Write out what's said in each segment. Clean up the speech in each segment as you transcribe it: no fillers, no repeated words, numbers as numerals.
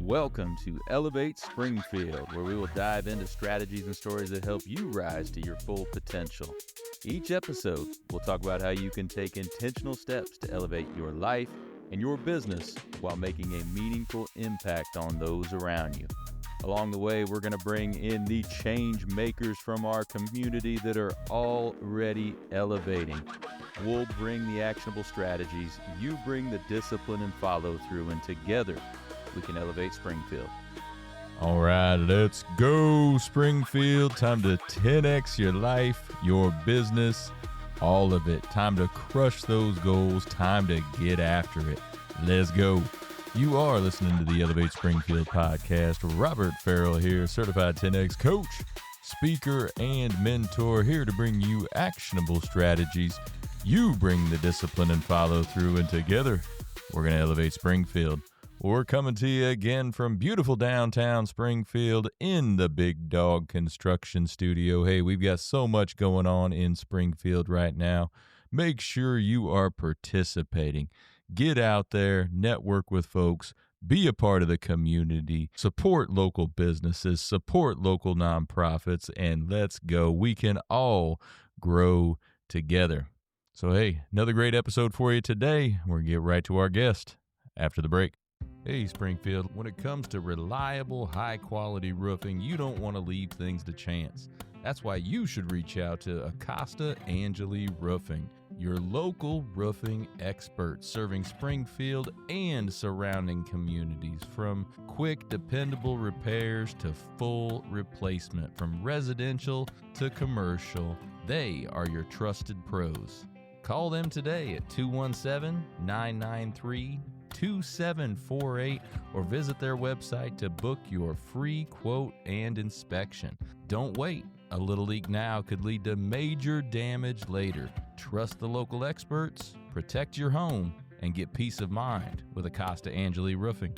Welcome to Elevate Springfield, where we will dive into strategies and stories that help you rise to your full potential. Each episode, we'll talk about how you can take intentional steps to elevate your life and your business while making a meaningful impact on those around you. Along the way, we're going to bring in the change makers from our community that are already elevating. We'll bring the actionable strategies, you bring the discipline and follow through, and together we can elevate Springfield. All right, let's go, Springfield. Time to 10x your life, your business, all of it. Time to crush those goals. Time to get after it. Let's go. You are listening to the Elevate Springfield podcast. Robert Ferriell here, certified 10X coach, speaker, and mentor, here to bring you actionable strategies. You bring the discipline and follow through, and together we're going to elevate Springfield. We're coming to you again from beautiful downtown Springfield in the Big Dog Construction Studio. Hey, we've got so much going on in Springfield right now. Make sure you are participating. Get out there, network with folks, be a part of the community, support local businesses, support local nonprofits, and let's go. We can all grow together. So, hey, another great episode for you today. We're going to get right to our guest after the break. Hey, Springfield, when it comes to reliable, high-quality roofing, you don't want to leave things to chance. That's why you should reach out to Acosta Angeli Roofing, your local roofing expert, serving Springfield and surrounding communities. From quick, dependable repairs to full replacement, from residential to commercial, they are your trusted pros. Call them today at 217-993-2748 or visit their website to book your free quote and inspection. Don't wait. A little leak now could lead to major damage later. Trust the local experts, protect your home, and get peace of mind with Acosta Angeli Roofing.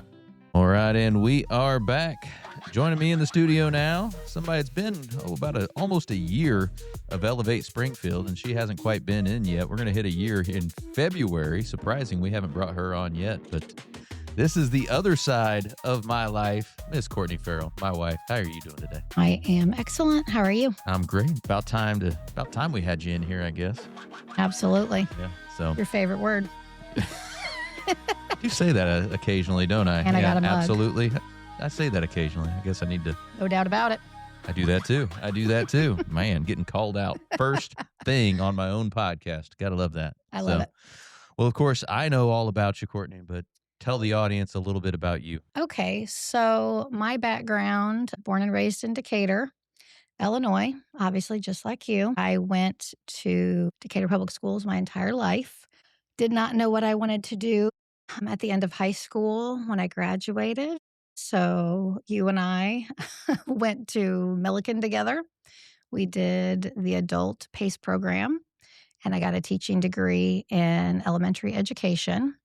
All right, and we are back. Joining me in the studio now, somebody that's been almost a year of Elevate Springfield, and she hasn't quite been in yet. We're going to hit a year in February. Surprising, we haven't brought her on yet, but this is the other side of my life. Miss Courtney Ferriell, my wife. How are you doing today? I am excellent. How are you? I'm great. About time we had you in here, I guess. Absolutely. Yeah. So your favorite word. You say that occasionally, don't I? And I got a mug. Absolutely. I say that occasionally. I guess I need to. No doubt about it. I do that too. Man, getting called out first thing on my own podcast. Gotta love that. I love it. Well, of course, I know all about you, Courtney, but tell the audience a little bit about you. Okay, so my background, born and raised in Decatur, Illinois, obviously just like you. I went to Decatur Public Schools my entire life. Did not know what I wanted to do at the end of high school when I graduated. So you and I went to Millikan together. We did the adult PACE program, and I got a teaching degree in elementary education.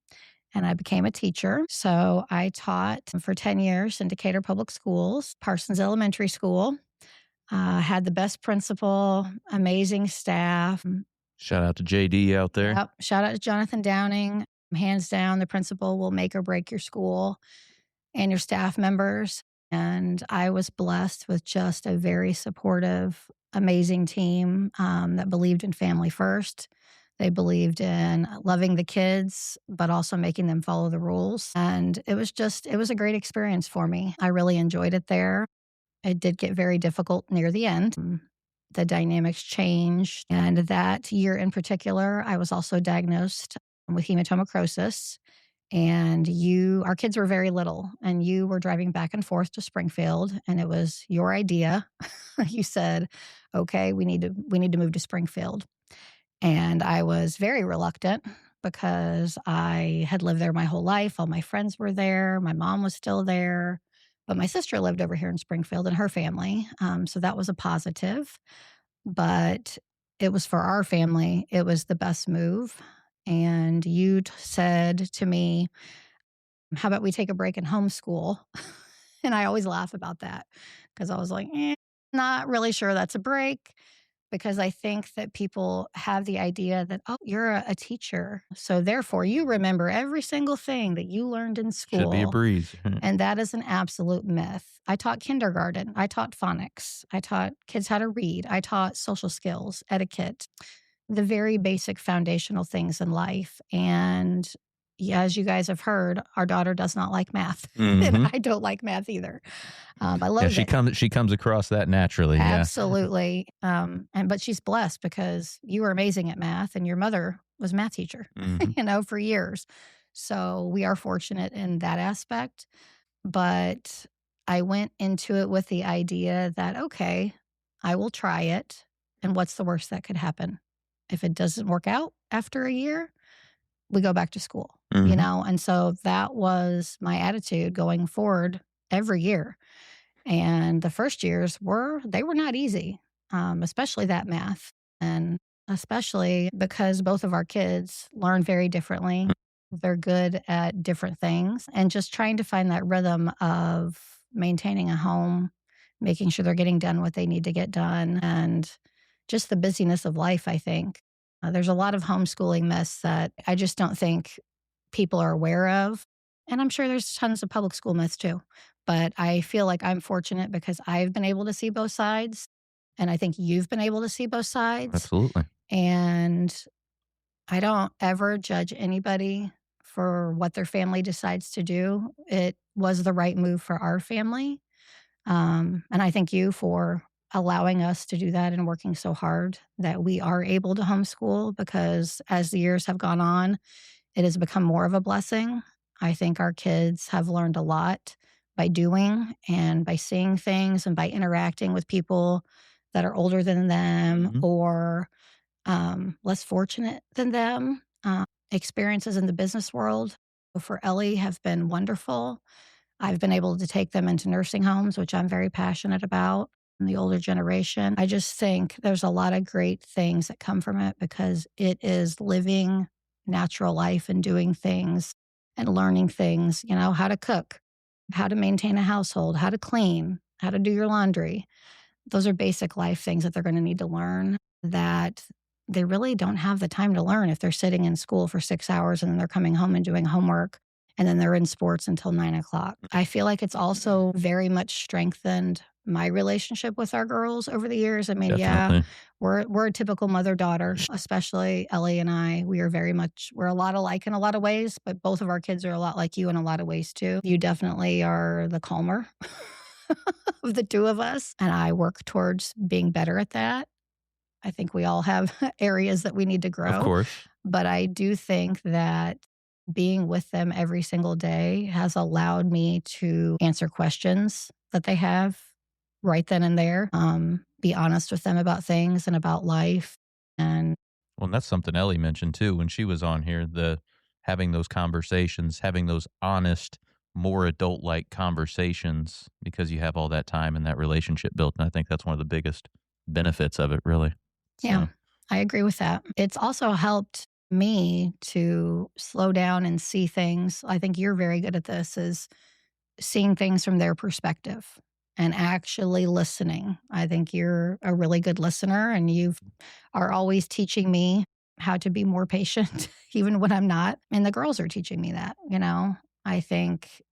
And I became a teacher. So I taught for 10 years in Decatur Public Schools, Parsons Elementary School. Had the best principal, amazing staff. Shout out to JD out there. Yep. Shout out to Jonathan Downing. Hands down, the principal will make or break your school and your staff members. And I was blessed with just a very supportive, amazing team that believed in family first. They believed in loving the kids, but also making them follow the rules. And it was a great experience for me. I really enjoyed it there. It did get very difficult near the end. The dynamics changed. And that year in particular, I was also diagnosed with hematomacrosis. And our kids were very little, and you were driving back and forth to Springfield, and it was your idea. You said, okay, we need to move to Springfield. And I was very reluctant because I had lived there my whole life. All my friends were there. My mom was still there. But my sister lived over here in Springfield and her family. So that was a positive. But it was for our family. It was the best move. And you said to me, how about we take a break and homeschool? And I always laugh about that because I was like, not really sure that's a break. because I think that people have the idea that, oh, you're a teacher. So therefore, you remember every single thing that you learned in Should be a school. breeze. And that is an absolute myth. I taught kindergarten. I taught phonics. I taught kids how to read. I taught social skills, etiquette, the very basic foundational things in life. And yeah, as you guys have heard, our daughter does not like math. And hmm I don't like math either. I Yeah, loathe it. she comes across that naturally. Yeah. Absolutely. But she's blessed because you were amazing at math and your mother was a math teacher, hmm for years. So we are fortunate in that aspect. But I went into it with the idea that, okay, I will try it. And what's the worst that could happen? If it doesn't work out after a year, we go back to school, hmm And so that was my attitude going forward every year. And the first years they were not easy, especially that math. And especially because both of our kids learn very differently. They're good at different things and just trying to find that rhythm of maintaining a home, making sure they're getting done what they need to get done, and just the busyness of life, I think. There's a lot of homeschooling myths that I just don't think people are aware of. And I'm sure there's tons of public school myths too. But I feel like I'm fortunate because I've been able to see both sides. And I think you've been able to see both sides. Absolutely. And I don't ever judge anybody for what their family decides to do. It was the right move for our family. And I thank you for allowing us to do that and working so hard that we are able to homeschool because as the years have gone on, it has become more of a blessing. I think our kids have learned a lot by doing and by seeing things and by interacting with people that are older than them Mhm. or less fortunate than them. Experiences in the business world for Ellie have been wonderful. I've been able to take them into nursing homes, which I'm very passionate about, and the older generation. I just think there's a lot of great things that come from it because it is living natural life and doing things and learning things, how to cook, how to maintain a household, how to clean, how to do your laundry. Those are basic life things that they're going to need to learn that they really don't have the time to learn if they're sitting in school for 6 hours and then they're coming home and doing homework and then they're in sports until 9 o'clock. I feel like it's also very much strengthened my relationship with our girls over the years. I mean, yeah, Definitely. we're a typical mother-daughter, especially Ellie and I. We're a lot alike in a lot of ways, but both of our kids are a lot like you in a lot of ways too. You definitely are the calmer of the two of us, and I work towards being better at that. I think we all have areas that we need to Of grow, course. but I do think that being with them every single day has allowed me to answer questions that they have right then and there, be honest with them about things and about life. And Well, and that's something Ellie mentioned too when she was on here, the having those conversations, having those honest, more adult-like conversations because you have all that time and that relationship built, and I think that's one of the biggest benefits of it, really. yeah, So, I agree with that. It's also helped me to slow down and see things. I think you're very good at this is seeing things from their perspective and actually listening. I think you're a really good listener and you are always teaching me how to be more patient, even when I'm not. And the girls are teaching me that. I think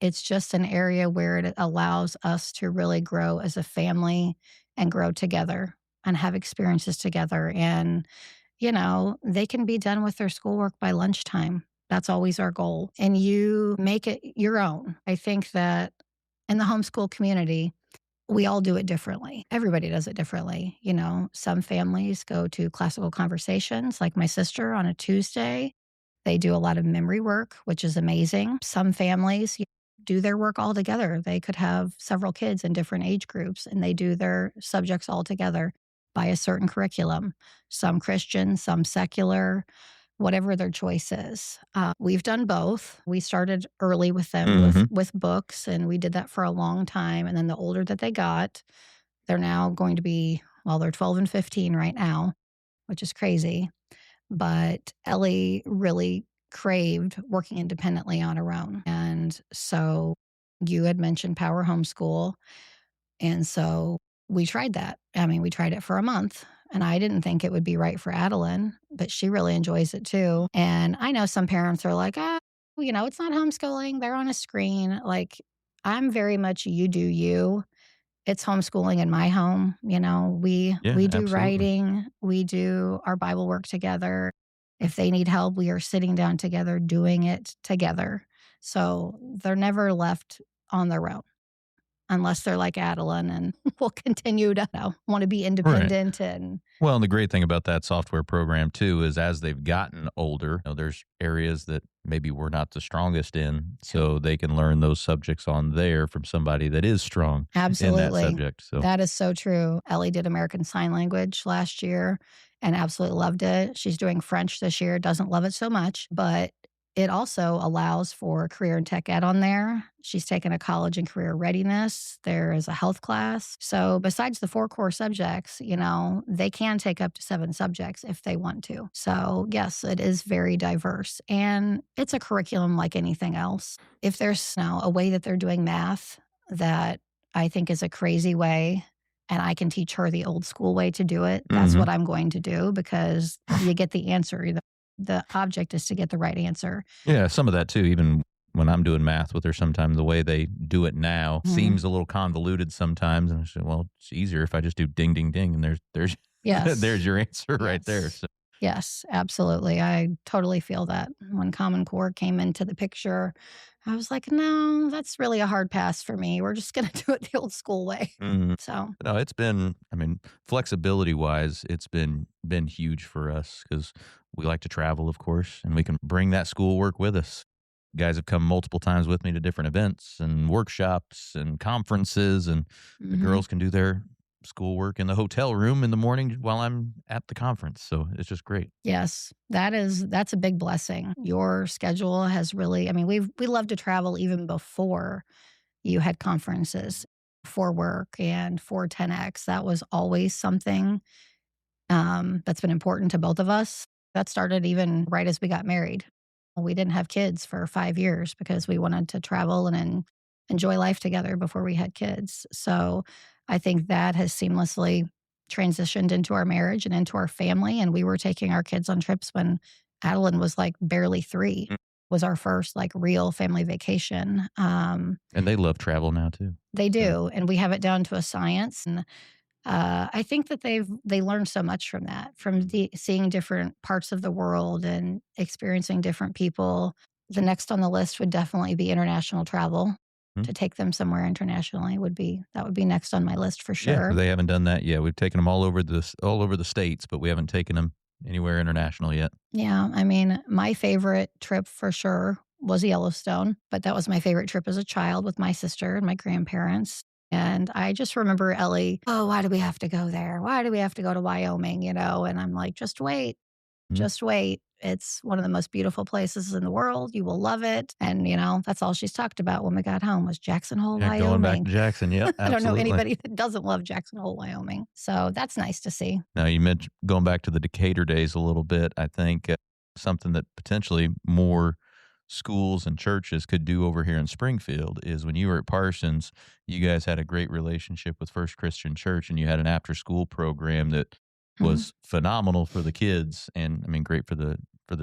it's just an area where it allows us to really grow as a family and grow together and have experiences together. And they can be done with their schoolwork by lunchtime. That's always our goal. And you make it your own. I think that in the homeschool community, we all do it differently. Everybody does it differently. Some families go to classical conversations, like my sister on a Tuesday. They do a lot of memory work, which is amazing. Some families do their work all together. They could have several kids in different age groups and they do their subjects all together by a certain curriculum. Some Christian, some secular, whatever their choice is. We've done both. We started early with them mhm. with books, and we did that for a long time. And then the older that they got, they're now going to be, well, they're 12 and 15 right now, which is crazy. But Ellie really craved working independently on her own. And so you had mentioned power homeschool. And so we tried that. I mean, we tried it for a month, and I didn't think it would be right for Adeline, but she really enjoys it too. And I know some parents are like, ah, it's not homeschooling. They're on a screen. Like, I'm very much you do you. It's homeschooling in my home. Yeah, We do absolutely. writing, we do our Bible work together. If they need help, we are sitting down together doing it together. So they're never left on their own unless they're like Adeline and will continue to want to be Right. independent and Well, and the great thing about that software program too is as they've gotten older, there's areas that maybe we're not the strongest in, so they can learn those subjects on there from somebody that is strong in that absolutely. subject. So, That is so true. Ellie did American Sign Language last year and absolutely loved it. She's doing French this year, doesn't love it so much, but it also allows for career and tech ed on there. She's taken a college and career readiness. There is a health class. So, besides the 4 core subjects, they can take up to 7 subjects if they want to. So, yes, it is very diverse and it's a curriculum like anything else. If there's now a way that they're doing math that I think is a crazy way, and I can teach her the old school way to do it, that's mhm. what I'm going to do because you get the answer. The object is to get the right answer. Yeah, some of that too. Even when I'm doing math with her, sometimes the way they do it now Mhm. seems a little convoluted sometimes. And I said, well, it's easier if I just do ding, ding, ding, and there's Yes. there's your answer right there. Yes. So, Yes, absolutely. I totally feel that. When Common Core came into the picture, I was like, "No, that's really a hard pass for me. We're just gonna do it the old school way." mhm. So, No, it's been. I mean, flexibility wise, it's been huge for us because we like to travel, of course, and we can bring that schoolwork with us. Guys have come multiple times with me to different events and workshops and conferences, and the mhm. girls can do their schoolwork in the hotel room in the morning while I'm at the conference. So it's just great. Yes, that's a big blessing. Your schedule has really, I mean, we love to travel even before you had conferences for work and for 10X. That was always something that's been important to both of us. That started even right as we got married. We didn't have kids for 5 years because we wanted to travel and enjoy life together before we had kids. So I think that has seamlessly transitioned into our marriage and into our family. And we were taking our kids on trips when Adeline was like barely 3, Mm. was our first like real family vacation. And they love travel now too. They So, do. And we have it down to a science. And I think that they learn so much from that, from seeing different parts of the world and experiencing different people. The next on the list would definitely be international travel. mm, To take them somewhere internationally that would be next on my list for yeah, sure. they haven't done that yet. We've taken them all over the states, but we haven't taken them anywhere international yet. Yeah, I mean, my favorite trip for sure was Yellowstone, but that was my favorite trip as a child with my sister and my grandparents. And I just remember Ellie, oh, why do we have to go there? Why do we have to go to Wyoming? And I'm like, just wait. Mm. Just wait. It's one of the most beautiful places in the world. You will love it. And, that's all she's talked about when we got home was Jackson Hole, Yeah, going back Wyoming. to Jackson. Yep, I don't know absolutely. anybody that doesn't love Jackson Hole, Wyoming. So that's nice to see. Now, you mentioned going back to the Decatur days a little bit. I think something that potentially more schools and churches could do over here in Springfield is when you were at Parsons, you guys had a great relationship with First Christian Church and you had an after school program that Mhm. was phenomenal for the kids and I mean great for the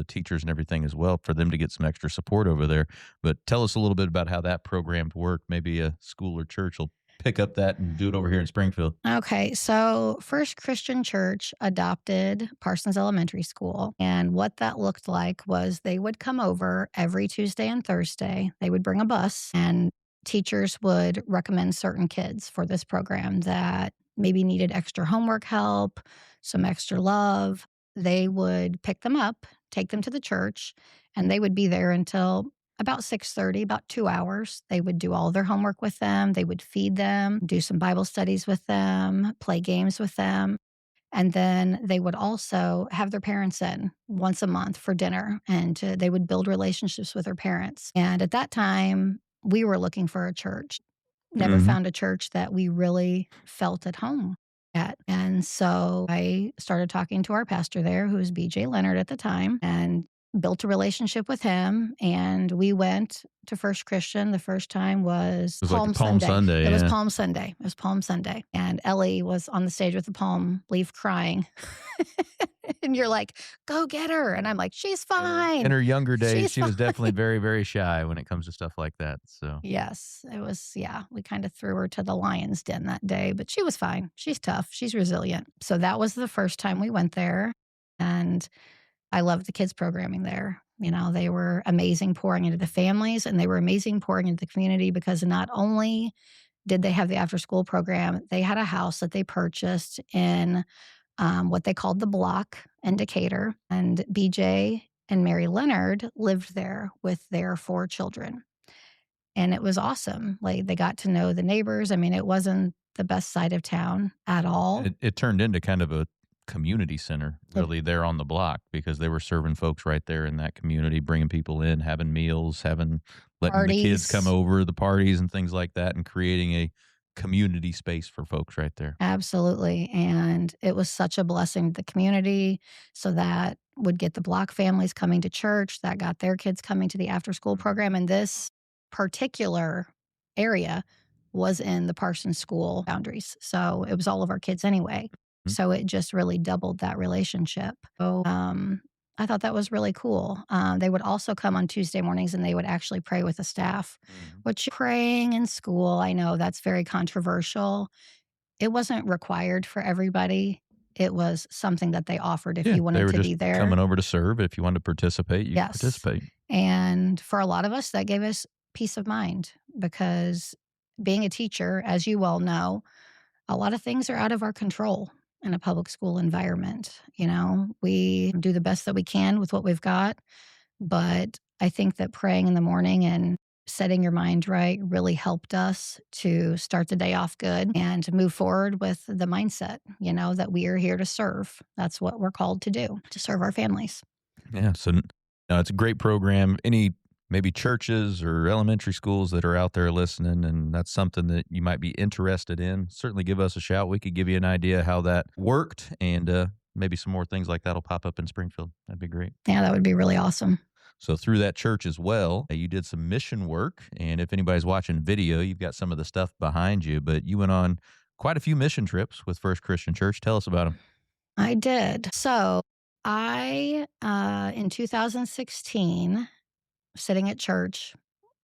teachers and everything as well for them to get some extra support over there. But tell us a little bit about how that program worked. Maybe a school or church will pick up that and do it over here in Springfield. Okay, so First Christian Church adopted Parsons Elementary School. And what that looked like was they would come over every Tuesday and Thursday. They would bring a bus, and teachers would recommend certain kids for this program that maybe needed extra homework help, some extra love. They would pick them up, take them to the church, and they would be there until about 6:30, about 2 hours. They would do all their homework with them, they would feed them, do some Bible studies with them, play games with them, and then they would also have their parents in once a month for dinner, and they would build relationships with their parents. And at that time, we were looking for a church. Never Mhm. found a church that we really felt at home at. And so I started talking to our pastor there, who was BJ Leonard at the time, and built a relationship with him, and we went to First Christian. The first time was It was like the Palm Palm Sunday. Sunday, It was yeah. Palm Sunday. It was Palm Sunday. And Ellie was on the stage with the palm leaf crying. And you're like, go get her. And I'm like, she's fine. In her younger days, She's she was fine. definitely very, very shy when it comes to stuff like that. So Yes, it was, yeah, we kind of threw her to the lion's den that day, but she was fine. She's tough. She's resilient. So that was the first time we went there. And I loved the kids programming there. You know, they were amazing pouring into the families, and they were amazing pouring into the community, because not only did they have the after school program, they had a house that they purchased in what they called the block in Decatur. And BJ and Mary Leonard lived there with their 4 children. And it was awesome. Like, they got to know the neighbors. I mean, it wasn't the best side of town at all. it turned into kind of a community center really there on the block, because they were serving folks right there in that community, bringing people in, having meals, letting the kids come Parties. over, the parties and things like that, and creating a community space for folks right there. Absolutely. And it was such a blessing to the community. So that would get the block families coming to church, that got their kids coming to the after school program. And this particular area was in the Parsons School boundaries. So it was all of our kids anyway. Mhm. So it just really doubled that relationship. So I thought that was really cool. They would also come on Tuesday mornings, and they would actually pray with the staff, which praying in school, I know that's very controversial. It wasn't required for everybody. It was something that they offered if Yeah, you they wanted were to just be there. coming over to serve. If you wanted to participate, you could Yes. participate. And for a lot of us, that gave us peace of mind, because being a teacher, as you well know, a lot of things are out of our control in a public school environment. You know, we do the best that we can with what we've got. But I think that praying in the morning and setting your mind right really helped us to start the day off good and to move forward with the mindset, you know, that we are here to serve. That's what we're called to do, to serve our families. Yeah, so no, it's a great program. Any maybe churches or elementary schools that are out there listening, and that's something that you might be interested in, certainly give us a shout. We could give you an idea how that worked, and maybe some more things like that will pop up in Springfield. That'd be great. Yeah, that would be really awesome. So through that church as well, you did some mission work, and if anybody's watching video, you've got some of the stuff behind you, but you went on quite a few mission trips with First Christian Church. Tell us about them. I did. So in 2016, sitting at church,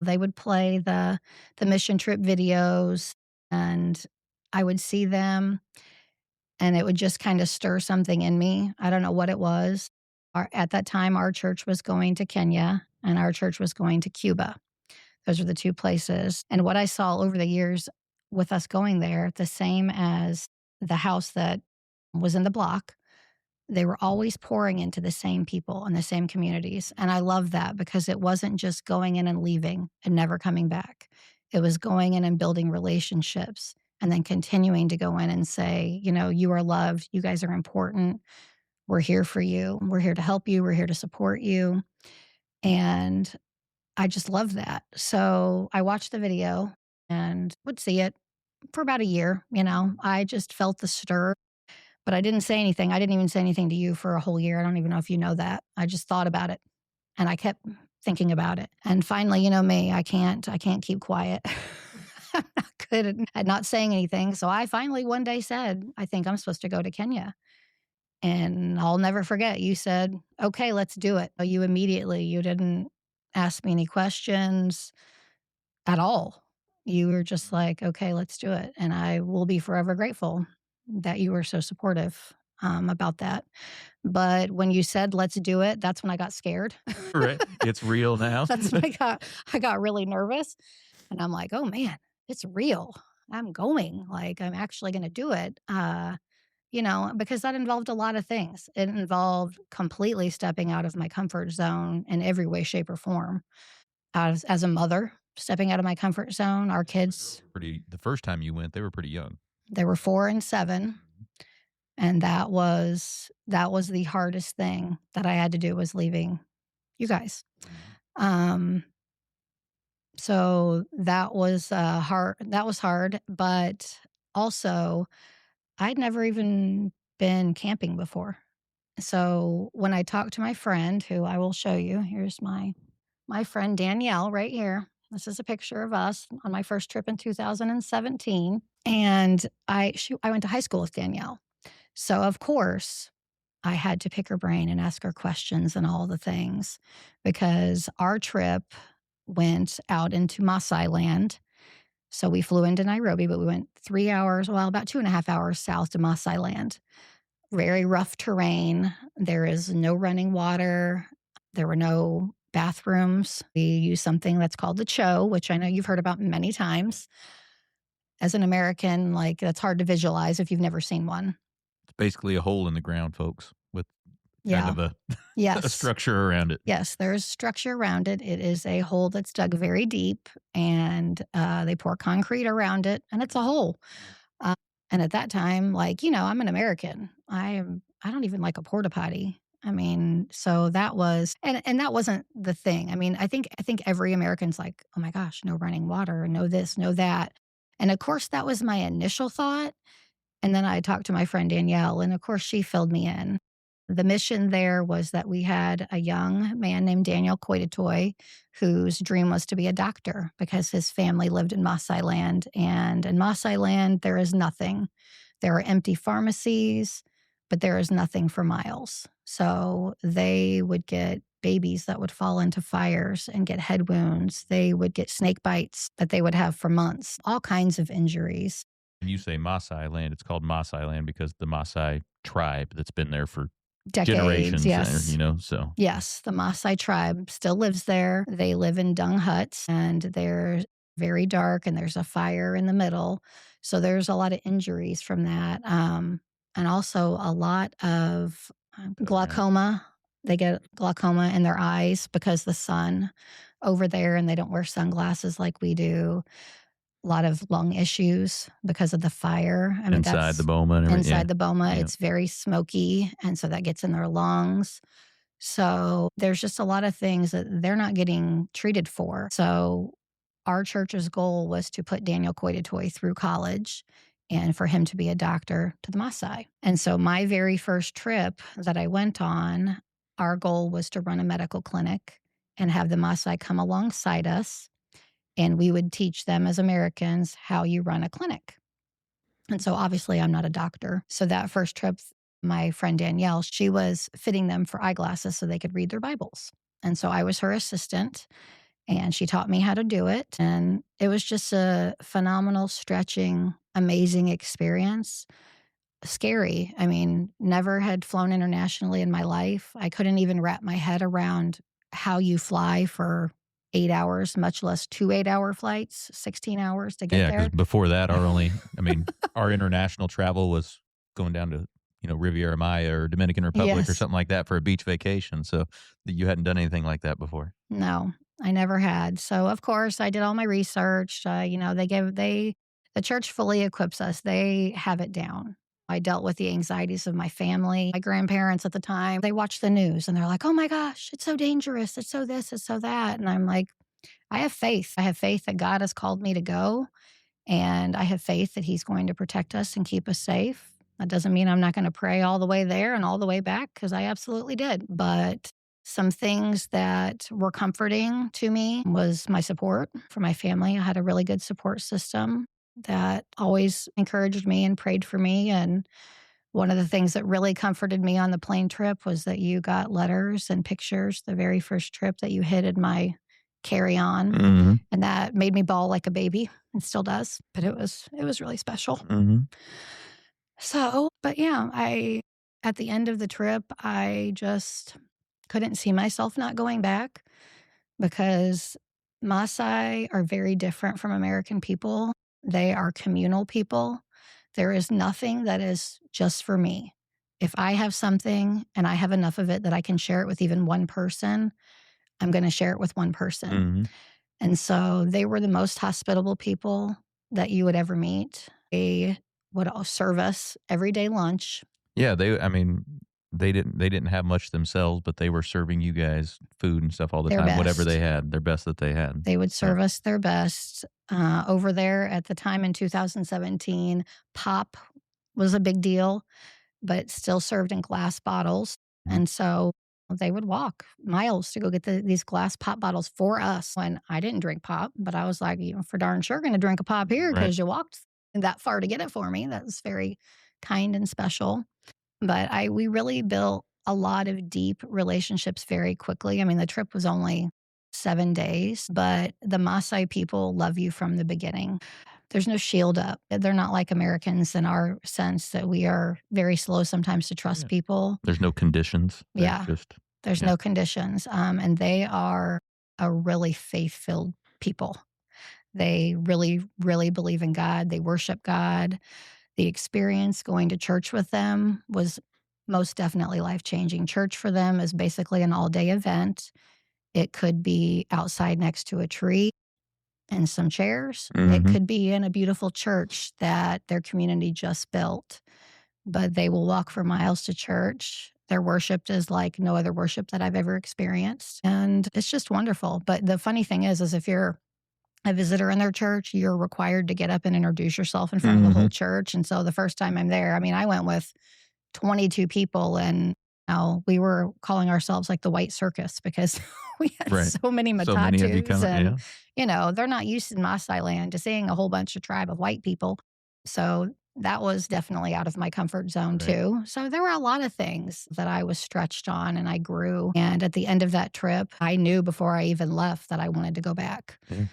they would play the mission trip videos, and I would see them, and it would just kind of stir something in me. I don't know what it was. At that time, our church was going to Kenya, and our church was going to Cuba. Those are the 2 places. And what I saw over the years with us going there, the same as the house that was in the block, they were always pouring into the same people and the same communities. And I love that, because it wasn't just going in and leaving and never coming back. It was going in and building relationships, and then continuing to go in and say, you know, you are loved. You guys are important. We're here for you. We're here to help you. We're here to support you. And I just love that. So I watched the video and would see it for about a year. You know, I just felt the stir, but I didn't say anything. I didn't even say anything to you for a whole year. I don't even know if you know that. I just thought about it, and I kept thinking about it. And finally, you know me, I can't keep quiet. I'm not good at not saying anything. So I finally one day said, I think I'm supposed to go to Kenya. And I'll never forget, you said, okay, let's do it. You didn't ask me any questions at all. You were just like, okay, let's do it. And I will be forever grateful that you were so supportive about that. But when you said, let's do it, that's when I got scared. Right. It's real now. That's when I got really nervous. And I'm like, oh man, it's real. I'm going. Like, I'm actually going to do it. You know, because that involved a lot of things. It involved completely stepping out of my comfort zone in every way, shape, or form. As a mother, stepping out of my comfort zone, our kids, The first time you went, they were pretty young. they were 4 and 7. And that was the hardest thing that I had to do, was leaving you guys. Um, so that was hard, but also I'd never even been camping before. So when I talked to my friend, who I will show you, here's my friend Danielle right here. This is a picture of us on my first trip in 2017. And I went to high school with Danielle. So of course, I had to pick her brain and ask her questions and all the things because our trip went out into Maasai land. So we flew into Nairobi, but we went 3 hours, well, about 2.5 hours south to Maasai land. Very rough terrain. There is no running water. There were no bathrooms. We used something that's called the cho, which I know you've heard about many times. As an American, like that's hard to visualize if you've never seen one. It's basically a hole in the ground, folks, with kind Yeah. of a Yes. structure around it. Yes, there's structure around it. It is a hole that's dug very deep, and they pour concrete around it, and it's a hole. Uh, and at that time, like, I'm an American. I don't even like a porta potty. I mean, so that was and that wasn't the thing. I mean, I think every American's like, "Oh my gosh, no running water, no this, no that." And of course, that was my initial thought. And then I talked to my friend Danielle, and of course, she filled me in. The mission there was that we had a young man named Daniel Koititoy, whose dream was to be a doctor because his family lived in Maasai land. And in Maasai land, there is nothing. There are empty pharmacies, but there is nothing for miles. So they would get babies that would fall into fires and get head wounds. They would get snake bites that they would have for months, all kinds of injuries. And you say Maasai land, it's called Maasai land because the Maasai tribe that's been there for Decades, generations, yes. so. Yes, the Maasai tribe still lives there. They live in dung huts and they're very dark and there's a fire in the middle. So there's a lot of injuries from that. And also a lot of glaucoma. They get glaucoma in their eyes because the sun over there and they don't wear sunglasses like we do. A lot of lung issues because of the fire. I mean, Inside the boma and everything. inside the boma, Yeah. it's very smoky, and so that gets in their lungs. So there's just a lot of things that they're not getting treated for. So our church's goal was to put Daniel Koititoy through college and for him to be a doctor to the Maasai. And so my very first trip that I went on, our goal was to run a medical clinic and have the Maasai come alongside us, and we would teach them as Americans how you run a clinic. And so obviously I'm not a doctor. So that first trip, my friend Danielle, she was fitting them for eyeglasses so they could read their Bibles. And so I was her assistant and she taught me how to do it. And it was just a phenomenal, stretching, amazing experience. Scary. I mean, never had flown internationally in my life. I couldn't even wrap my head around how you fly for 8 hours, much less 2 8-hour flights, 16 hours to get Yeah, there. because before that, our international travel was going down to, Riviera Maya or Dominican Republic or Yes. something like that for a beach vacation. So you hadn't done anything like that before. No, I never had. So of course I did all my research. The church fully equips us. They have it down. I dealt with the anxieties of my family. My grandparents at the time, they watch the news and they're like, "Oh my gosh, it's so dangerous. It's so this, it's so that." And I'm like, I have faith. I have faith that God has called me to go. And I have faith that he's going to protect us and keep us safe. That doesn't mean I'm not going to pray all the way there and all the way back, because I absolutely did. But some things that were comforting to me was my support for my family. I had a really good support system that always encouraged me and prayed for me. And one of the things that really comforted me on the plane trip was that you got letters and pictures the very first trip that you hid in my carry-on. Mm-hmm. And that made me bawl like a baby. It still does, but it was really special. Mm-hmm. So, but yeah, at the end of the trip, I just couldn't see myself not going back because Maasai are very different from American people. They are communal people. There is nothing that is just for me. If I have something and I have enough of it that I can share it with even one person, I'm going to share it with one person. Mm-hmm. And so they were the most hospitable people that you would ever meet. They would serve us everyday lunch. Yeah, they didn't have much themselves, but they were serving you guys food and stuff all the Their time, whatever best. they had, their best that they had. They would serve us their best. Over there at the time in 2017, pop was a big deal, but still served in glass bottles. And so they would walk miles to go get these glass pop bottles for us when I didn't drink pop, but I was like, for darn sure going to drink a pop here Right. because you walked that far to get it for me. That was very kind and special. But we really built a lot of deep relationships very quickly. I mean, the trip was only 7 days, but the Maasai people love you from the beginning. There's no shield up. They're not like Americans in our sense that we are very slow sometimes to trust Yeah. people. There's no conditions. There's Yeah. just There's yeah. no conditions. And they are a really faith filled people. They really, really believe in God. They worship God. The experience going to church with them was most definitely life changing. Church for them is basically an all day event. It could be outside next to a tree and some chairs. It Mhm. could be in a beautiful church that their community just built, but they will walk for miles to church. Their worship is like no other worship that I've ever experienced. And it's just wonderful. But the funny thing is if you're a visitor in their church, you're required to get up and introduce yourself in front of the whole Mhm. church. And so the first time I'm there, I mean, I went with 22 people and we were calling ourselves like the White Circus because we had Right. so many So many of you matatus coming. and, Yeah. they're not used in Maasai land to seeing a whole bunch of tribe of white people. So that was definitely out of my comfort zone Right. too. So there were a lot of things that I was stretched on and I grew. And at the end of that trip, I knew before I even left that I wanted to go back. Yeah.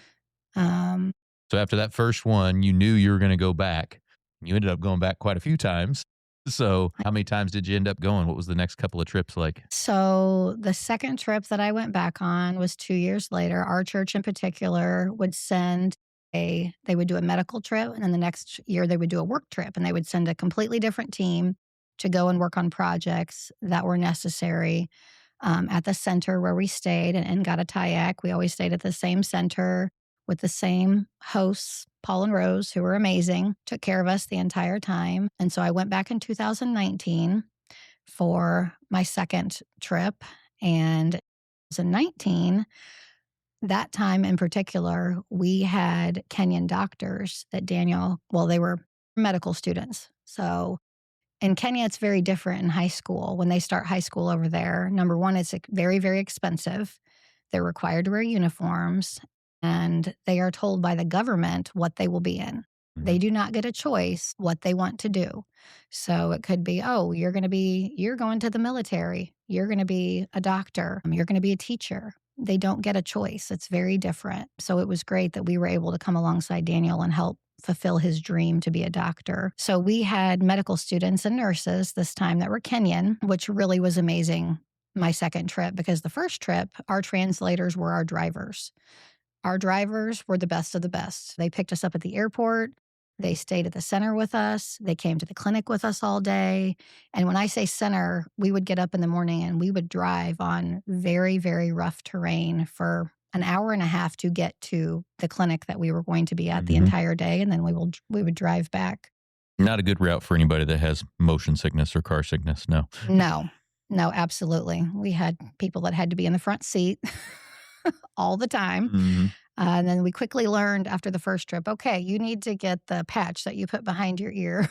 Um, So after that first one, you knew you were going to go back. You ended up going back quite a few times. So how many times did you end up going? What was the next couple of trips like? So the second trip that I went back on was 2 years later. Our church in particular would send they would do a medical trip, and then the next year they would do a work trip, and they would send a completely different team to go and work on projects that were necessary at the center where we stayed in Ngata. We always stayed at the same center with the same hosts, Paul and Rose, who were amazing, took care of us the entire time. And so I went back in 2019 for my second trip. And 2019, that time in particular, we had Kenyan doctors that they were medical students. So in Kenya, it's very different in high school. When they start high school over there, number one, it's very, very expensive. They're required to wear uniforms and they are told by the government what they will be in. They do not get a choice what they want to do. So it could be, oh, you're going to the military. You're going to be a doctor. You're going to be a teacher. They don't get a choice. It's very different. So it was great that we were able to come alongside Daniel and help fulfill his dream to be a doctor. So we had medical students and nurses this time that were Kenyan, which really was amazing. My second trip, because the first trip, our translators were our drivers. Our drivers were the best of the best. They picked us up at the airport. They stayed at the center with us. They came to the clinic with us all day. And when I say center, we would get up in the morning and we would drive on very, very rough terrain for an hour and a half to get to the clinic that we were going to be at the entire day. And then we would drive back. Not a good route for anybody that has motion sickness or car sickness. No. No, absolutely. We had people that had to be in the front seat all the time. Mhm. And then we quickly learned after the first trip, okay, you need to get the patch that you put behind your ear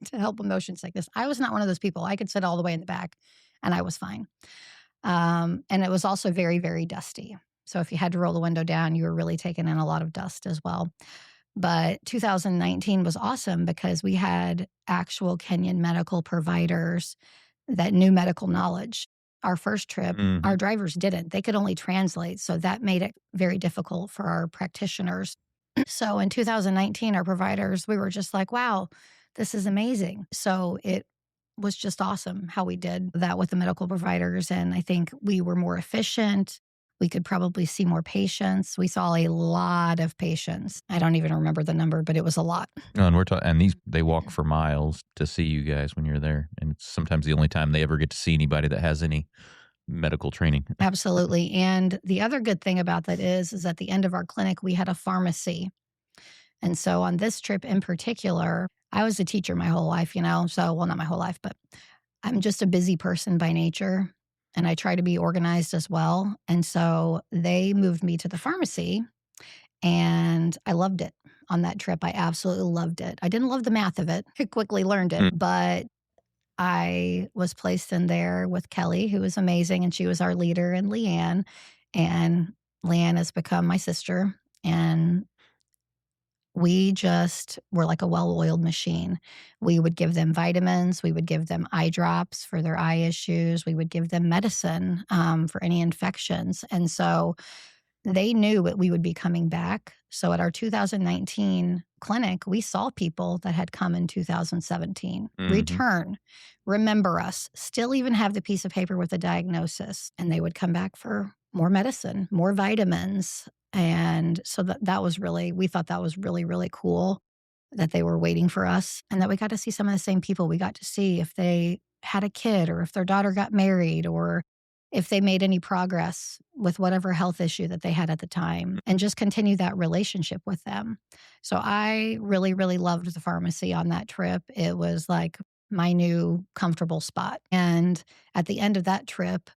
to help with motion sickness. I was not one of those people. I could sit all the way in the back and I was fine. And it was also very, very dusty. So if you had to roll the window down, you were really taking in a lot of dust as well. But 2019 was awesome because we had actual Kenyan medical providers that knew medical knowledge. Our first trip, our drivers didn't. They could only translate. So that made it very difficult for our practitioners. So in 2019, our providers, we were just like, wow, this is amazing. So it was just awesome how we did that with the medical providers. And I think we were more efficient. We could probably see more patients. We saw a lot of patients. I don't even remember the number, but it was a lot. No, and we're talking, and they walk for miles to see you guys when you're there, and it's sometimes the only time they ever get to see anybody that has any medical training. Absolutely. And the other good thing about that is at the end of our clinic, we had a pharmacy. And so on this trip in particular, I was a teacher my whole life, so, well, not my whole life, but I'm just a busy person by nature. And I try to be organized as well. And so they moved me to the pharmacy and I loved it on that trip. I absolutely loved it. I didn't love the math of it. I quickly learned it, but I was placed in there with Kelly, who was amazing, and she was our leader, and Leanne. And Leanne has become my sister. And we just were like a well-oiled machine. We would give them vitamins. We would give them eye drops for their eye issues. We would give them medicine for any infections. And so they knew that we would be coming back. So at our 2019 clinic, we saw people that had come in 2017 return, remember us, still even have the piece of paper with the diagnosis, and they would come back for more medicine, more vitamins. And so that was really, we thought that was really, really cool that they were waiting for us and that we got to see some of the same people. We got to see if they had a kid or if their daughter got married or if they made any progress with whatever health issue that they had at the time, and just continue that relationship with them. So I really, really loved the pharmacy on that trip. It was like my new comfortable spot. And at the end of that trip,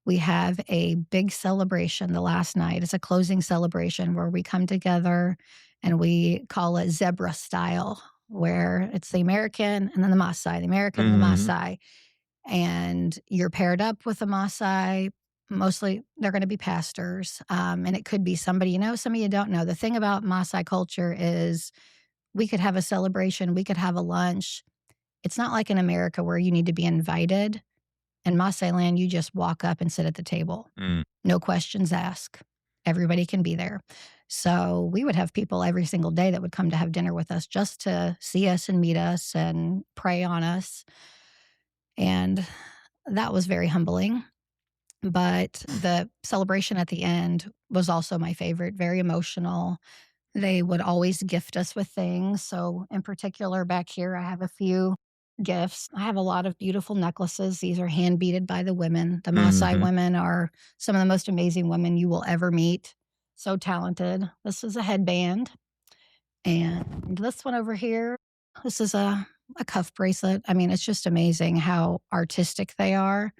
we have a big celebration the last night. It's a closing celebration where we come together and we call it zebra style, where it's the American and then the Maasai, the American and the Maasai. And you're paired up with a Maasai. Mostly they're going to be pastors. And it could be somebody you know, somebody you don't know. The thing about Maasai culture is we could have a celebration, we could have a lunch. It's not like in America where you need to be invited. In Maasai land, you just walk up and sit at the table. No questions asked. Everybody can be there. So we would have people every single day that would come to have dinner with us just to see us and meet us and pray on us. And that was very humbling. But the celebration at the end was also my favorite, very emotional. They would always gift us with things. So in particular, back here, I have a few gifts. I have a lot of beautiful necklaces. These are hand beaded by the women. The Maasai women are some of the most amazing women you will ever meet. So talented. This is a headband. And this one over here, this is a cuff bracelet. I mean, it's just amazing how artistic they are.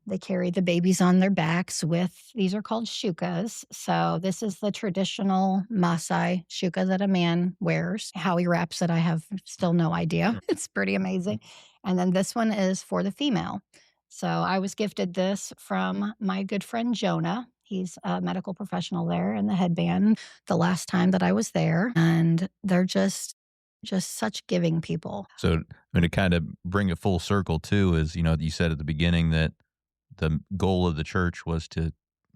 They carry the babies on their backs with, these are called shukas. So this is the traditional Maasai shuka that a man wears. How he wraps it, I have still no idea. It's pretty amazing. And then this one is for the female. So I was gifted this from my good friend Jonah. He's a medical professional there in the headband the last time that I was there. And they're just such giving people. So, I mean, to kind of bring it full circle too is, you know, you said at the beginning that the goal of the church was to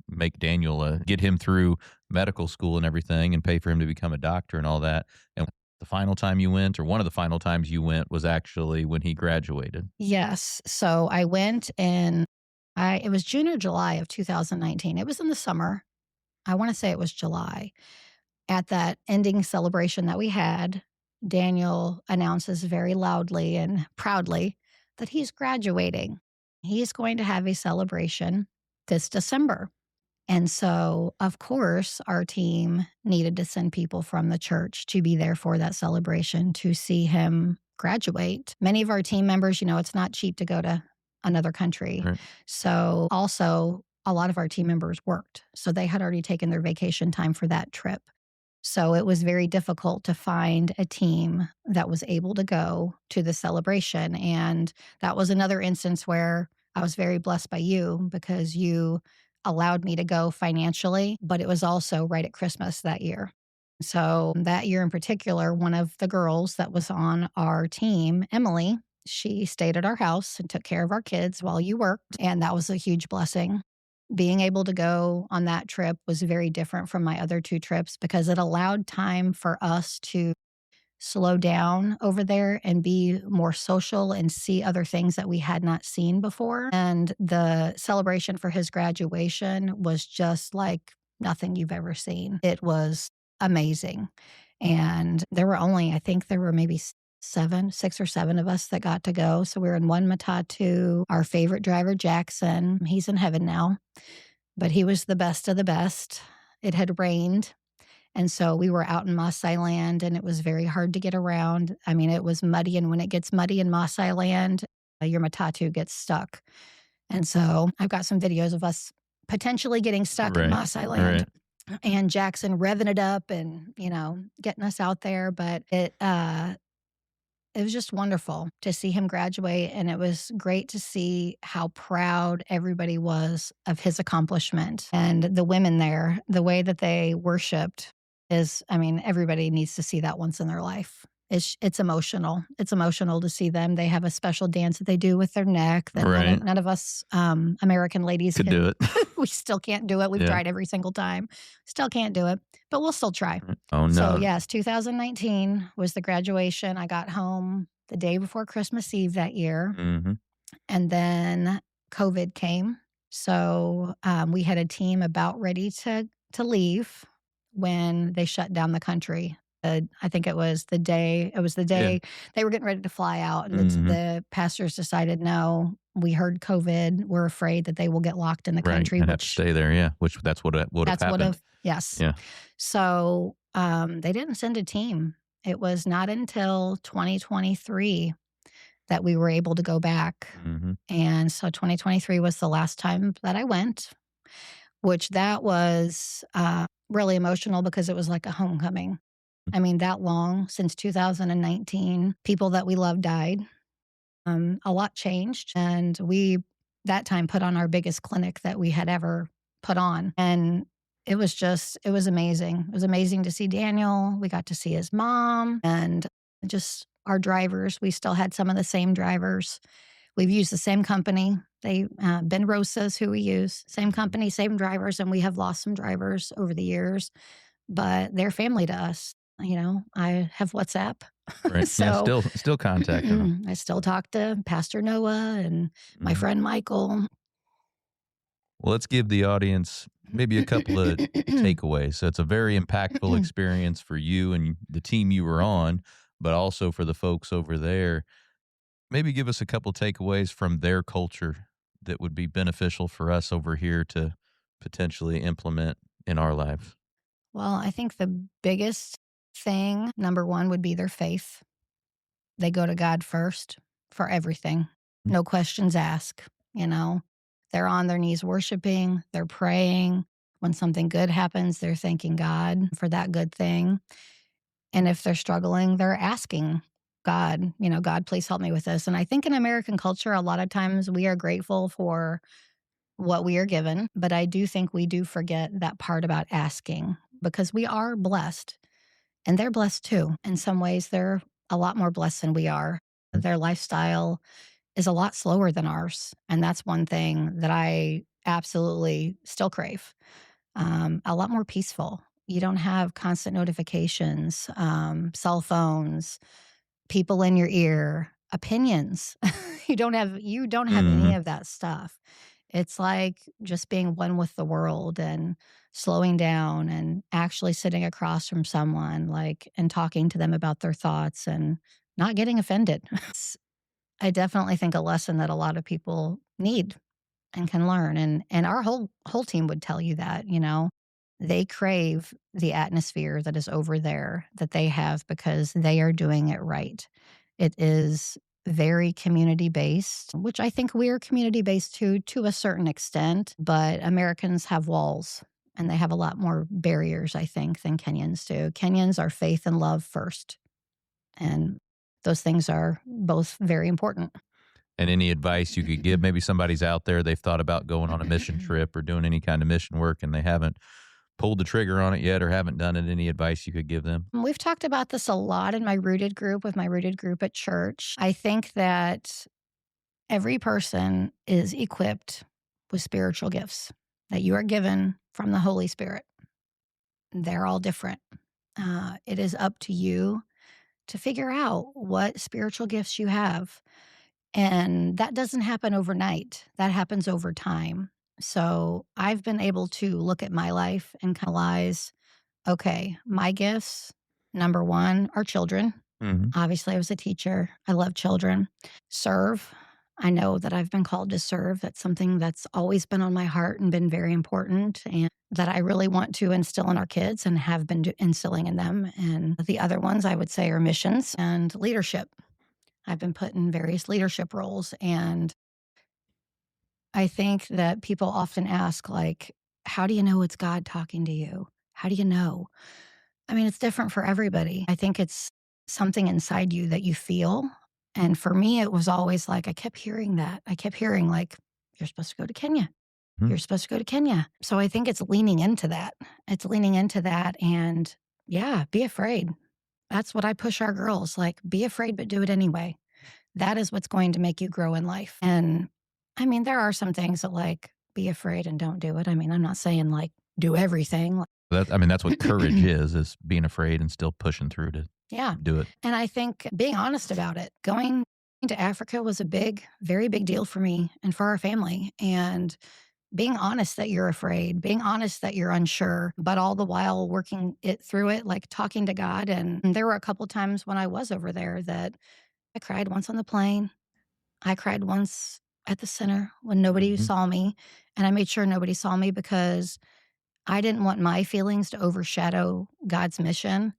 make Daniel, get him through medical school and everything and pay for him to become a doctor and all that. And the final time you went, or one of the final times you went, was actually when he graduated. Yes. So I went in, it was June or July of 2019. It was in the summer. I want to say it was July. At that ending celebration that we had, Daniel announces very loudly and proudly that he's graduating. He's going to have a celebration this December. And so, of course, our team needed to send people from the church to be there for that celebration to see him graduate. Many of our team members, you know, it's not cheap to go to another country. Right. So also, a lot of our team members worked. So they had already taken their vacation time for that trip. So it was very difficult to find a team that was able to go to the celebration. And that was another instance where I was very blessed by you because you allowed me to go financially, but it was also right at Christmas that year. So that year in particular, one of the girls that was on our team, Emily, she stayed at our house and took care of our kids while you worked. And that was a huge blessing. Being able to go on that trip was very different from my other two trips because it allowed time for us to slow down over there and be more social and see other things that we had not seen before. And the celebration for his graduation was just like nothing you've ever seen. It was amazing. And there were only, I think there were maybe 6 or 7 of us that got to go. So we were in one Matatu. Our favorite driver, Jackson, he's in heaven now, but he was the best of the best. It had rained. And so we were out in Maasai land and it was very hard to get around. I mean, it was muddy. And when it gets muddy in Maasai land, your Matatu gets stuck. And so I've got some videos of us potentially getting stuck in Maasai land. And Jackson revving it up and, you know, getting us out there. But it was just wonderful to see him graduate, and it was great to see how proud everybody was of his accomplishment. And the women there, the way that they worshiped is, I mean, everybody needs to see that once in their life. It's emotional. It's emotional to see them. They have a special dance that they do with their neck that Right. none of us American ladies Could do can. it. We still can't do it. We've Yeah. tried every single time. Still can't do it, but we'll still try. Oh, So, no. yes, 2019 was the graduation. I got home the day before Christmas Eve that year, Mhm. and then COVID came. So, we had a team about ready to leave when they shut down the country. I think it was the Yeah. day they were getting ready to fly out, and Mhm. the pastors decided, "No, we heard COVID. We're afraid that they will get locked in the Right, country," and have to which stay there, yeah, which that's what would have that's what happened. have yes. Yeah. So, they didn't send a team. It was not until 2023 that we were able to go back. Mhm. And so 2023 was the last time that I went, which that was, really emotional because it was like a homecoming. I mean, that long since 2019, people that we love died. A lot changed, and we that time put on our biggest clinic that we had ever put on, and it was amazing. It was amazing to see Daniel. We got to see his mom and just our drivers. We still had some of the same drivers. We've used the same company. They Ben Rosa's who we use, same company, same drivers, and we have lost some drivers over the years, but they're family to us. You know, I have WhatsApp. Right. Yeah, So still contacting them. I still talk to Pastor Noah and my Mhm. friend Michael. Well, let's give the audience maybe a couple of takeaways. So it's a very impactful experience for you and the team you were on, but also for the folks over there. Maybe give us a couple takeaways from their culture that would be beneficial for us over here to potentially implement in our lives. Well, I think the biggest thing, number one, would be their faith. They go to God first for everything, no questions asked. You know, they're on their knees worshiping, they're praying. When something good happens, they're thanking God for that good thing. And if they're struggling, they're asking God, you know, God, please help me with this. And I think in American culture, a lot of times we are grateful for what we are given, but I do think we do forget that part about asking because we are blessed and they're blessed too. In some ways, they're a lot more blessed than we are. Their lifestyle is a lot slower than ours. And that's one thing that I absolutely still crave. A lot more peaceful. You don't have constant notifications, cell phones, people in your ear, opinions. You don't have any Mhm. of that stuff. It's like just being one with the world and slowing down and actually sitting across from someone like and talking to them about their thoughts and not getting offended. I definitely think a lesson that a lot of people need and can learn, and our whole team would tell you that, you know. They crave the atmosphere that is over there that they have because they are doing it right. It is very community based, which I think we are community based too, to a certain extent, but Americans have walls and they have a lot more barriers, I think, than Kenyans do. Kenyans are faith and love first, and those things are both very important. And any advice you could give? Maybe somebody's out there, they've thought about going on a mission trip or doing any kind of mission work and they haven't pulled the trigger on it yet or haven't done it. Any advice you could give them? We've talked about this a lot in my rooted group with my rooted group at church. I think that every person is equipped with spiritual gifts that you are given from the Holy Spirit. They're all different. It is up to you to figure out what spiritual gifts you have. And that doesn't happen overnight, that happens over time. So I've been able to look at my life and kind of realize, okay, my gifts, number one, are children. Mhm. Obviously, I was a teacher. I love children. Serve. I know that I've been called to serve. That's something that's always been on my heart and been very important, and that I really want to instill in our kids and have been instilling in them. And the other ones I would say are missions and leadership. I've been put in various leadership roles. And I think that people often ask, like, how do you know it's God talking to you? How do you know? I mean, it's different for everybody. I think it's something inside you that you feel. And for me, it was always like, I kept hearing that. I kept hearing, like, you're supposed to go to Kenya. Hmm. You're supposed to go to Kenya. So I think it's leaning into that. It's leaning into that. And yeah, be afraid. That's what I push our girls, like, be afraid, but do it anyway. That is what's going to make you grow in life. And I mean, there are some things that, like, be afraid and don't do it. I mean, I'm not saying like do everything. That's what courage is being afraid and still pushing through to Yeah. do it. And I think being honest about it, going to Africa was a very big deal for me and for our family. And being honest that you're afraid, being honest that you're unsure, but all the while working it through it, like talking to God. And there were a couple times when I was over there that I cried once on the plane. I cried once at the center when nobody Mhm. saw me. And I made sure nobody saw me because I didn't want my feelings to overshadow God's mission.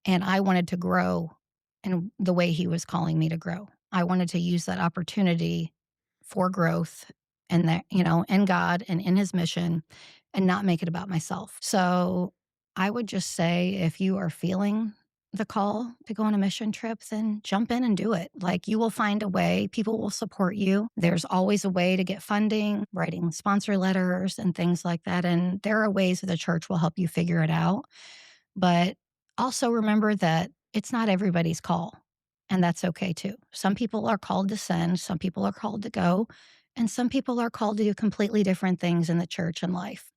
And I wanted to grow in the way he was calling me to grow. I wanted to use that opportunity for growth and that, in God and in his mission and not make it about myself. So I would just say if you are feeling the call to go on a mission trip, then jump in and do it. Like, you will find a way, people will support you. There's always a way to get funding, writing sponsor letters and things like that. And there are ways that the church will help you figure it out. But also remember that it's not everybody's call, and that's okay too. Some people are called to send, some people are called to go, and some people are called to do completely different things in the church and life.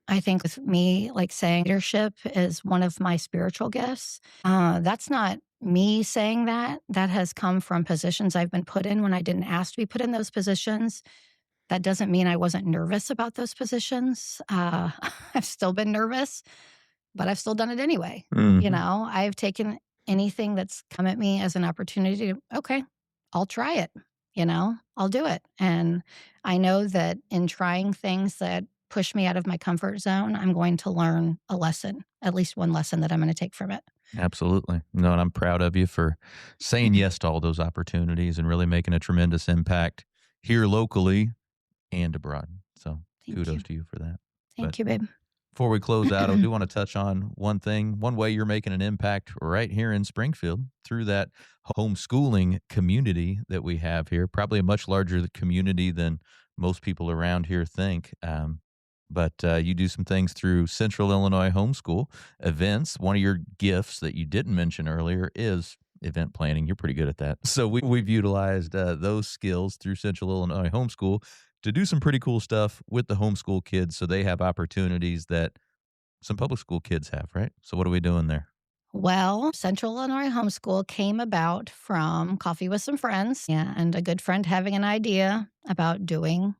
I think with me, like saying leadership is one of my spiritual gifts. That's not me saying that. That has come from positions I've been put in when I didn't ask to be put in those positions. That doesn't mean I wasn't nervous about those positions. I've still been nervous, but I've still done it anyway. Mhm. I've taken anything that's come at me as an opportunity to, okay, I'll try it. I'll do it. And I know that in trying things that push me out of my comfort zone, I'm going to learn a lesson, at least one lesson that I'm going to take from it. Absolutely. No, and I'm proud of you for saying yes to all those opportunities and really making a tremendous impact here locally and abroad. So Thank kudos you. to you for that. But Thank you, babe. before we close out, I do want to touch on one thing, one way you're making an impact right here in Springfield through that homeschooling community that we have here. Probably a much larger community than most people around here think. But you do some things through Central Illinois Homeschool events. One of your gifts that you didn't mention earlier is event planning. You're pretty good at that. So we've utilized those skills through Central Illinois Homeschool to do some pretty cool stuff with the homeschool kids so they have opportunities that some public school kids have, right? So what are we doing there? Well, Central Illinois Homeschool came about from coffee with some friends and a good friend having an idea about doing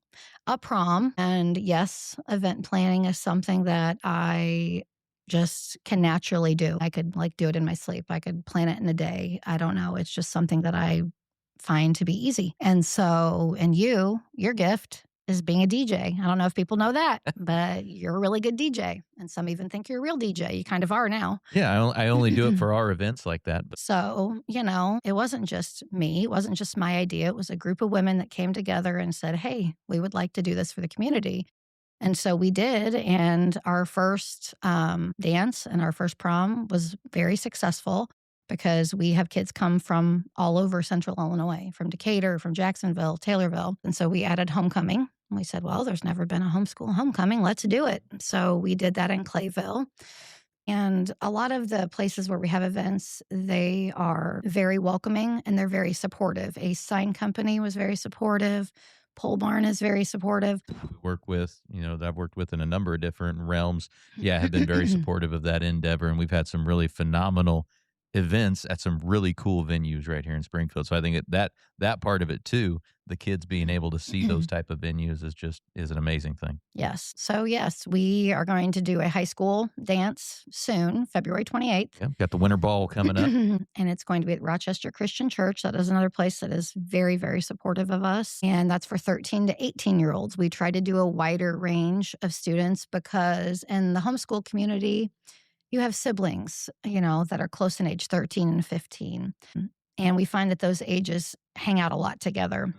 a prom. And yes, event planning is something that I just can naturally do. I could like do it in my sleep. I could plan it in a day. I don't know. It's just something that I find to be easy. And so, and your gift is being a DJ. I don't know if people know that, but you're a really good DJ. And some even think you're a real DJ. You kind of are now. Yeah, I only do it for our events like that. But So, it wasn't just me. It wasn't just my idea. It was a group of women that came together and said, hey, we would like to do this for the community. And so we did. And our first dance and our first prom was very successful because we have kids come from all over Central Illinois, from Decatur, from Jacksonville, Taylorville. And so we added homecoming. And we said, well, there's never been a homeschool homecoming. Let's do it. So we did that in Clayville. And a lot of the places where we have events, they are very welcoming and they're very supportive. A sign company was very supportive. Pole Barn is very supportive. we work with, that I've worked with in a number of different realms. Yeah, have been very supportive of that endeavor. And we've had some really phenomenal events at some really cool venues right here in Springfield. So I think that part of it too, the kids being able to see those type of venues is an amazing thing. Yes. So yes, we are going to do a high school dance soon, February 28th. Yeah, got the winter ball coming up. And it's going to be at Rochester Christian Church. That is another place that is very, very supportive of us. And that's for 13 to 18-year-olds. We try to do a wider range of students because in the homeschool community, you have siblings, that are close in age, 13 and 15. And we find that those ages hang out a lot together.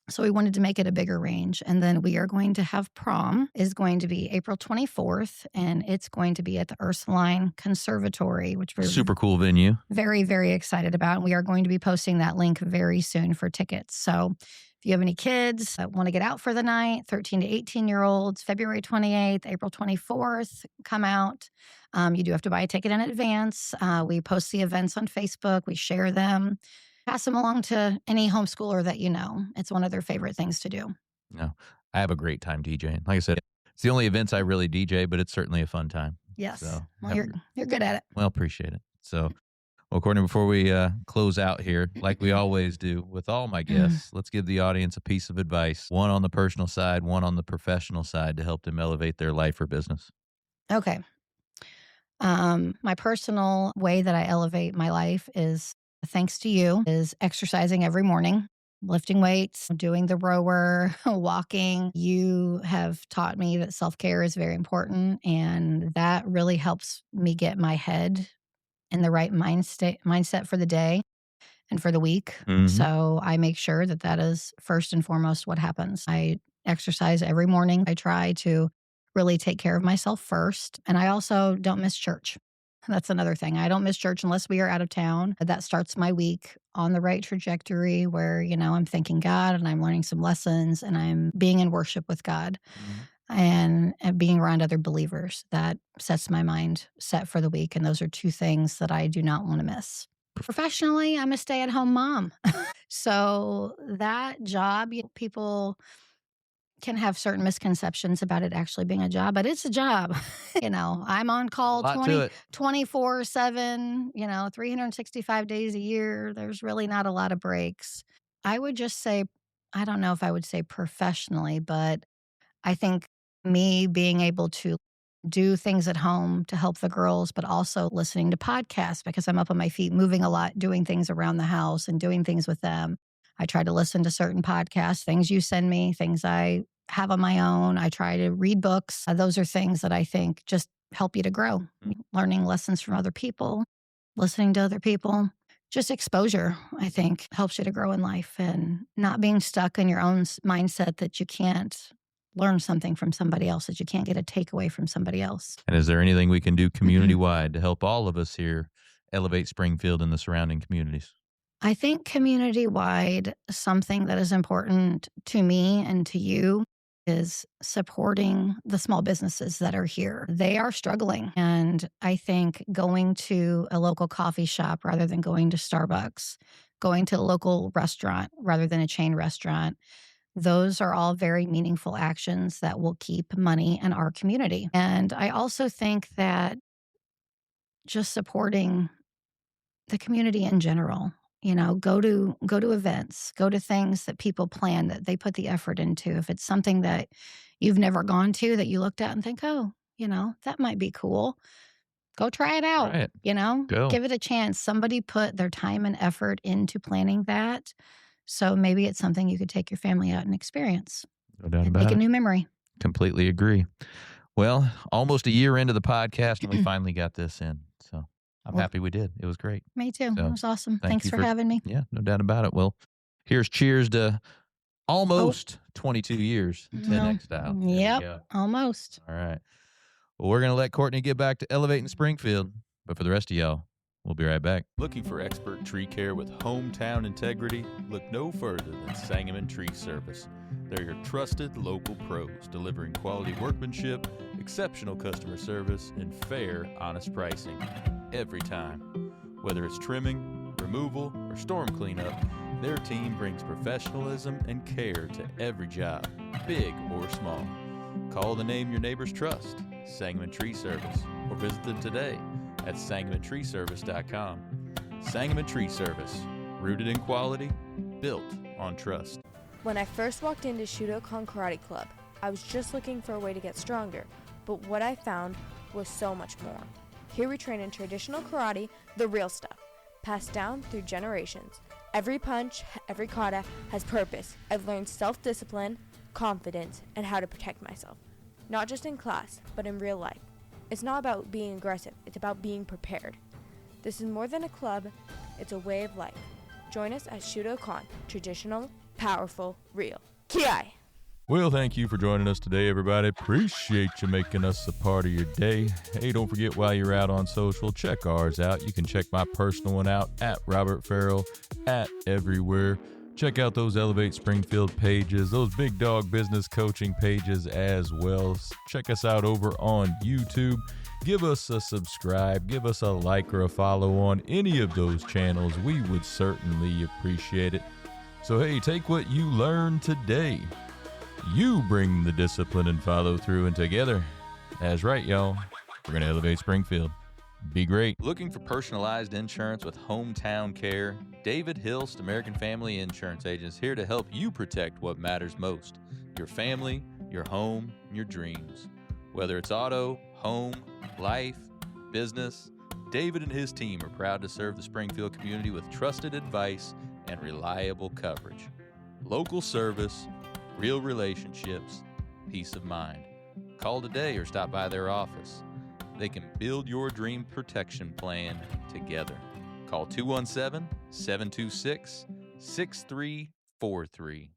So we wanted to make it a bigger range. And then we are going to have prom is going to be April 24th, and it's going to be at the Ursuline Conservatory, which we're Super cool venue. very, very excited about. And we are going to be posting that link very soon for tickets. So if you have any kids that want to get out for the night, 13 to 18-year-olds, February 28th, April 24th, come out. You do have to buy a ticket in advance. We post the events on Facebook. We share them. Pass them along to any homeschooler that you know. It's one of their favorite things to do. No, I have a great time DJing. Like I said, it's the only events I really DJ, but it's certainly a fun time. Yes. So, well, you're good at it. Well, appreciate it. So, well, Courtney, before we close out here, like we always do with all my guests, let's give the audience a piece of advice, one on the personal side, one on the professional side, to help them elevate their life or business. Okay. My personal way that I elevate my life is, thanks to you, is exercising every morning, lifting weights, doing the rower, walking. You have taught me that self-care is very important, and that really helps me get my head in the right mindset for the day and for the week. So I make sure that that is first and foremost what happens. I exercise every morning. I try to really take care of myself first. And I also don't miss church. That's another thing. I don't miss church unless we are out of town. That starts my week on the right trajectory where, I'm thanking God and I'm learning some lessons and I'm being in worship with God and being around other believers. That sets my mind set for the week. And those are two things that I do not want to miss. Professionally, I'm a stay-at-home mom. So that job, people can have certain misconceptions about it actually being a job, but it's a job. I'm on call 24/7, 365 days a year. There's really not a lot of breaks. I would just say, I don't know if I would say professionally, but I think me being able to do things at home to help the girls, but also listening to podcasts because I'm up on my feet, moving a lot, doing things around the house and doing things with them. I try to listen to certain podcasts, things you send me, things I have on my own. I try to read books. Those are things that I think just help you to grow. Learning lessons from other people, listening to other people. Just exposure, I think, helps you to grow in life and not being stuck in your own mindset that you can't learn something from somebody else, that you can't get a takeaway from somebody else. And is there anything we can do community-wide to help all of us here elevate Springfield and the surrounding communities? I think community-wide, something that is important to me and to you is supporting the small businesses that are here. They are struggling. And I think going to a local coffee shop rather than going to Starbucks, going to a local restaurant rather than a chain restaurant, those are all very meaningful actions that will keep money in our community. And I also think that just supporting the community in general, go to events, go to things that people plan, that they put the effort into. If it's something that you've never gone to that you looked at and think, oh, that might be cool, go try it out. Right. Give it a chance. Somebody put their time and effort into planning that. So maybe it's something you could take your family out and experience. No doubt and about make it. a new memory. Completely agree. Well, almost a year into the podcast, and we finally got this in. So I'm happy we did. It was great. Me too. So, it was awesome. thank Thanks you for having me. Yeah, no doubt about it. Well, here's cheers to almost 22 years in 10X style. There we Yep, go. almost. All right. Well, we're going to let Courtney get back to elevating Springfield. But for the rest of y'all, we'll be right back. Looking for expert tree care with hometown integrity? Look no further than Sangamon Tree Service. They're your trusted local pros, delivering quality workmanship, exceptional customer service, and fair, honest pricing every time. Whether it's trimming, removal, or storm cleanup, their team brings professionalism and care to every job, big or small. Call the name your neighbors trust, Sangamon Tree Service, or visit them today at sangamontreeservice.com. Sangamon Tree Service, rooted in quality, built on trust. When I first walked into Shudokan Karate Club, I was just looking for a way to get stronger, but what I found was so much more. Here we train in traditional karate, the real stuff, passed down through generations. Every punch, every kata has purpose. I've learned self-discipline, confidence, and how to protect myself. Not just in class, but in real life. It's not about being aggressive, it's about being prepared. This is more than a club, it's a way of life. Join us at ShudoCon. Traditional, powerful, real. Ki! Well, thank you for joining us today, everybody. Appreciate you making us a part of your day. Hey, don't forget, while you're out on social, check ours out. You can check my personal one out at Robert Ferriell at everywhere. Check out those Elevate Springfield pages, those Big Dog Business Coaching pages as well. Check us out over on YouTube. Give us a subscribe, give us a like or a follow on any of those channels. We would certainly appreciate it. So hey, take what you learned today. You bring the discipline and follow through, and together, that's right, y'all, we're going to elevate Springfield. Be great. Looking for personalized insurance with hometown care? David Hilst, American Family Insurance Agents, here to help you protect what matters most: your family, your home, and your dreams. Whether it's auto, home, life, business, David and his team are proud to serve the Springfield community with trusted advice and reliable coverage. Local service, real relationships, peace of mind. Call today or stop by their office. They can build your dream protection plan together. Call 217-726-6343